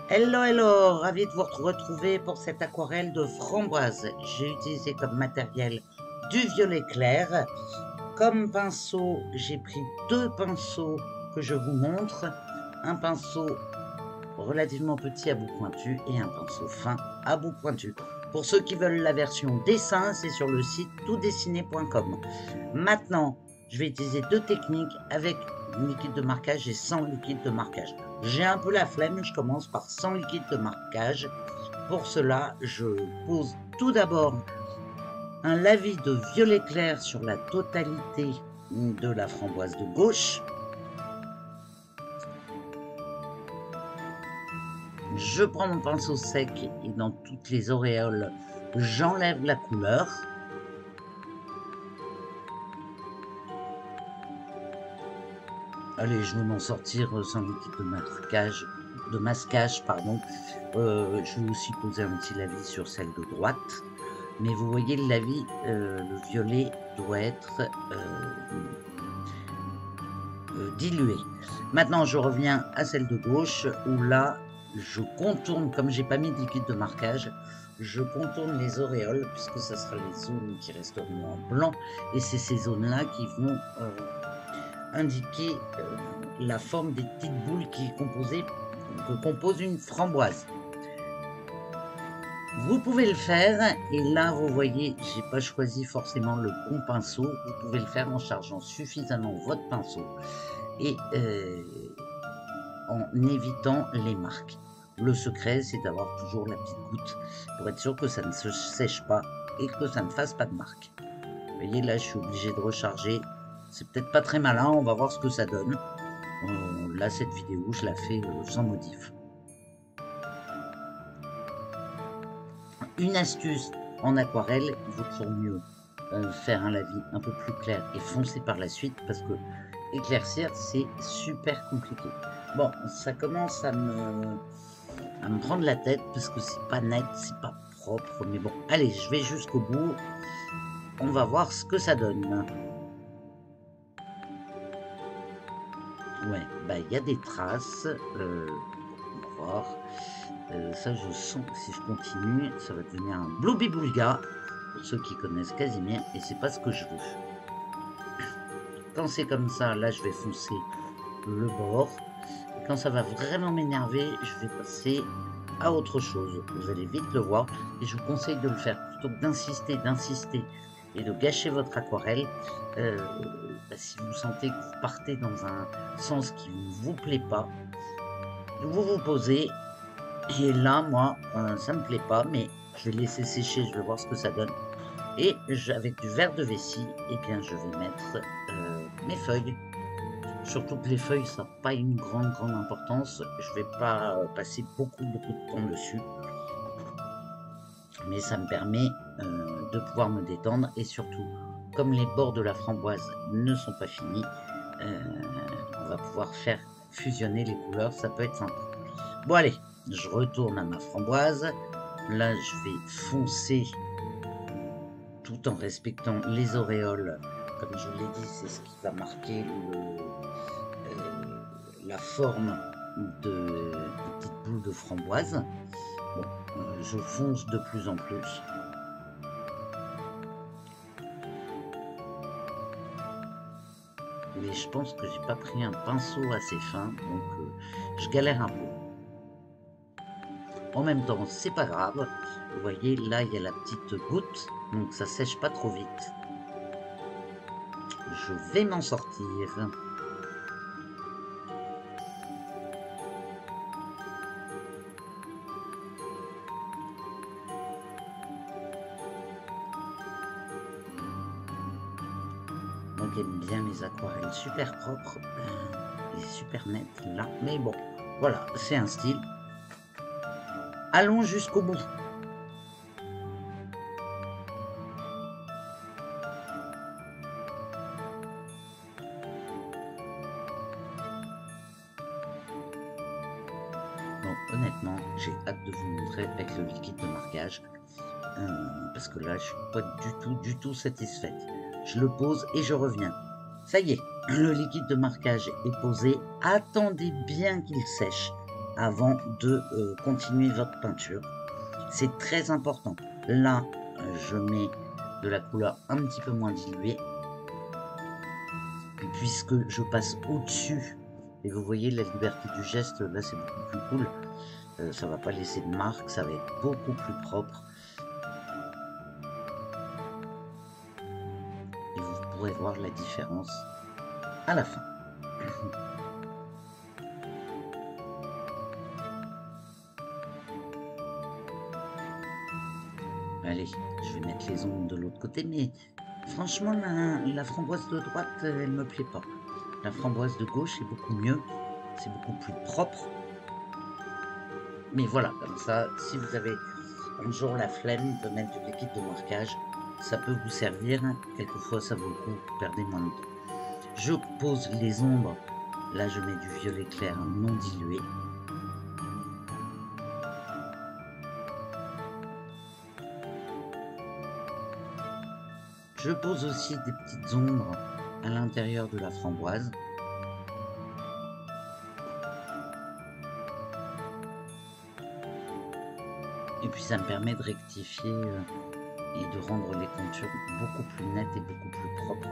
Hello, hello, ravi de vous retrouver pour cette aquarelle de framboise. J'ai utilisé comme matériel du violet clair. Comme pinceau, j'ai pris deux pinceaux que je vous montre. Un pinceau relativement petit à bout pointu et un pinceau fin à bout pointu. Pour ceux qui veulent la version dessin, c'est sur le site toutdessiné.com. Maintenant, je vais utiliser deux techniques avec liquide de marquage et sans liquide de marquage. J'ai un peu la flemme, je commence par sans liquide de marquage. Pour cela, je pose tout d'abord un lavis de violet clair sur la totalité de la framboise de gauche. Je prends mon pinceau sec et dans toutes les auréoles, j'enlève la couleur. Allez, je vais m'en sortir sans liquide de masquage, pardon. Je vais aussi poser un petit lavis sur celle de droite. Mais vous voyez, le lavis, le violet doit être dilué. Maintenant, je reviens à celle de gauche où là, je contourne, comme j'ai pas mis de liquide de marquage, je contourne les auréoles puisque ça sera les zones qui resteront en blanc et c'est ces zones-là qui vont indiquer la forme des petites boules que compose une framboise. Vous pouvez le faire, et là vous voyez, j'ai pas choisi forcément le bon pinceau, vous pouvez le faire en chargeant suffisamment votre pinceau et en évitant les marques. Le secret, c'est d'avoir toujours la petite goutte pour être sûr que ça ne se sèche pas et que ça ne fasse pas de marque. Vous voyez, là je suis obligé de recharger. C'est peut-être pas très malin, on va voir ce que ça donne. Là, cette vidéo, je la fais sans modif. Une astuce en aquarelle, il vaut toujours mieux faire un lavis un peu plus clair et foncé par la suite parce que éclaircir, c'est super compliqué. Bon, ça commence à me prendre la tête parce que c'est pas net, c'est pas propre. Mais bon, allez, je vais jusqu'au bout. On va voir ce que ça donne. Ouais, bah il y a des traces. On va voir. Ça, je sens que si je continue, ça va devenir un Blooby-Boulga, pour ceux qui connaissent Casimir, et c'est pas ce que je veux. Quand c'est comme ça, là, je vais foncer le bord. Et quand ça va vraiment m'énerver, je vais passer à autre chose. Vous allez vite le voir, et je vous conseille de le faire plutôt que d'insister, et de gâcher votre aquarelle. Si vous sentez que vous partez dans un sens qui ne vous plaît pas, vous vous posez. Et là, moi, ça me plaît pas, mais je vais laisser sécher, je vais voir ce que ça donne. Et avec du verre de vessie, eh bien, je vais mettre mes feuilles. Surtout que les feuilles, ça n'a pas une grande importance. Je vais pas passer beaucoup de temps dessus. Mais ça me permet de pouvoir me détendre. Et surtout, comme les bords de la framboise ne sont pas finis, on va pouvoir faire fusionner les couleurs. Ça peut être sympa. Bon, allez. Je retourne à ma framboise. Là, je vais foncer tout en respectant les auréoles. Comme je vous l'ai dit, c'est ce qui va marquer la forme des petites boules de framboise. Bon, je fonce de plus en plus. Mais je pense que j'ai pas pris un pinceau assez fin, donc je galère un peu. En même temps, c'est pas grave. Vous voyez, là, il y a la petite goutte, donc ça sèche pas trop vite. Je vais m'en sortir. Moi qui aime bien les aquarelles super propres et super nettes là. Mais bon, voilà, c'est un style. Allons jusqu'au bout. Bon, honnêtement, j'ai hâte de vous montrer avec le liquide de marquage. Parce que là, je suis pas du tout satisfaite. Je le pose et je reviens. Ça y est, le liquide de marquage est posé. Attendez bien qu'il sèche. avant de continuer votre peinture. C'est très important. Là, je mets de la couleur un petit peu moins diluée, puisque je passe au-dessus. Et vous voyez la liberté du geste, là c'est beaucoup plus cool. Ça va pas laisser de marque, ça va être beaucoup plus propre. Et vous pourrez voir la différence à la fin. Allez, je vais mettre les ombres de l'autre côté, mais franchement, la framboise de droite, elle me plaît pas. La framboise de gauche est beaucoup mieux, c'est beaucoup plus propre. Mais voilà, comme ça, si vous avez un jour la flemme de mettre du liquide de marquage, ça peut vous servir. Quelquefois, ça vaut le coup, vous perdez moins de temps. Je pose les ombres. Là, je mets du violet clair non dilué. Je pose aussi des petites ombres à l'intérieur de la framboise. Et puis ça me permet de rectifier et de rendre les contures beaucoup plus nettes et beaucoup plus propres.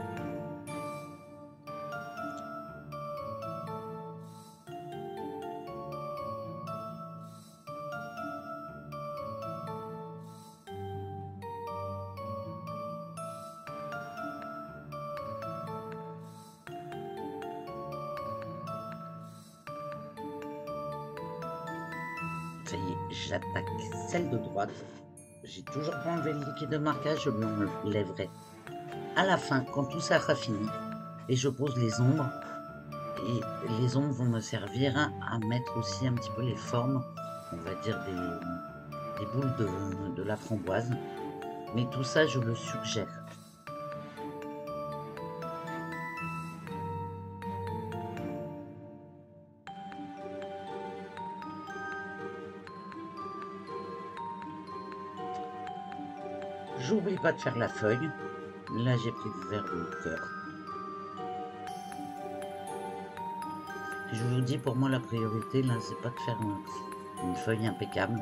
Ça y est, j'attaque celle de droite. J'ai toujours pas enlevé le liquide de marquage, je l'enlèverai à la fin quand tout ça sera fini. Et je pose les ombres. Et les ombres vont me servir à mettre aussi un petit peu les formes, on va dire des boules de la framboise. Mais tout ça, je le suggère. J'oublie pas de faire la feuille. Là, j'ai pris du vert de cœur. Je vous dis, pour moi, la priorité, là, c'est pas de faire une feuille impeccable.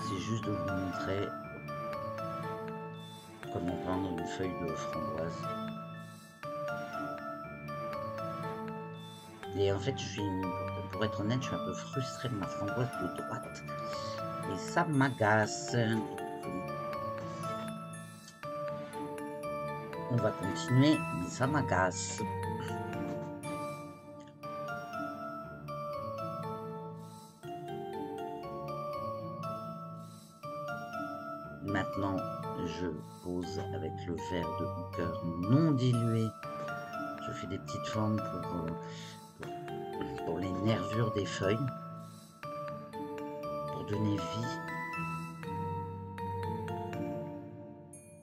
C'est juste de vous montrer comment peindre une feuille de framboise. Et en fait, pour être honnête, je suis un peu frustrée de ma framboise de droite. Et ça m'agace. On va continuer, mais ça m'agace. Maintenant, je pose avec le vert de Hooker non dilué. Je fais des petites formes pour les nervures des feuilles, pour donner vie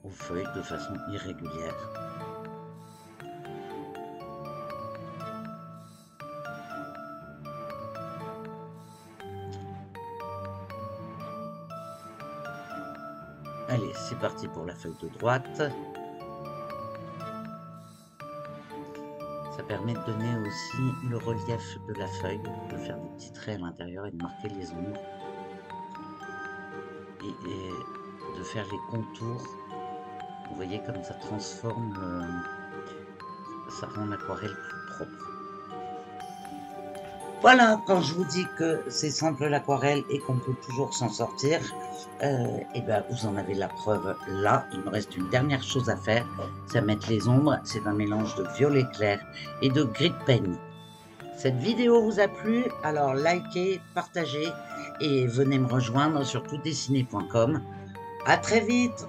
aux feuilles de façon irrégulière. Allez, c'est parti pour la feuille de droite. Ça permet de donner aussi le relief de la feuille, de faire des petits traits à l'intérieur et de marquer les ombres. Et de faire les contours. Vous voyez comme ça transforme, ça rend l'aquarelle plus propre. Voilà, quand je vous dis que c'est simple l'aquarelle et qu'on peut toujours s'en sortir, et ben vous en avez la preuve là. Il me reste une dernière chose à faire, c'est mettre les ombres. C'est un mélange de violet clair et de gris de peigne. Cette vidéo vous a plu, alors likez, partagez et venez me rejoindre sur toutdessiné.com. À très vite.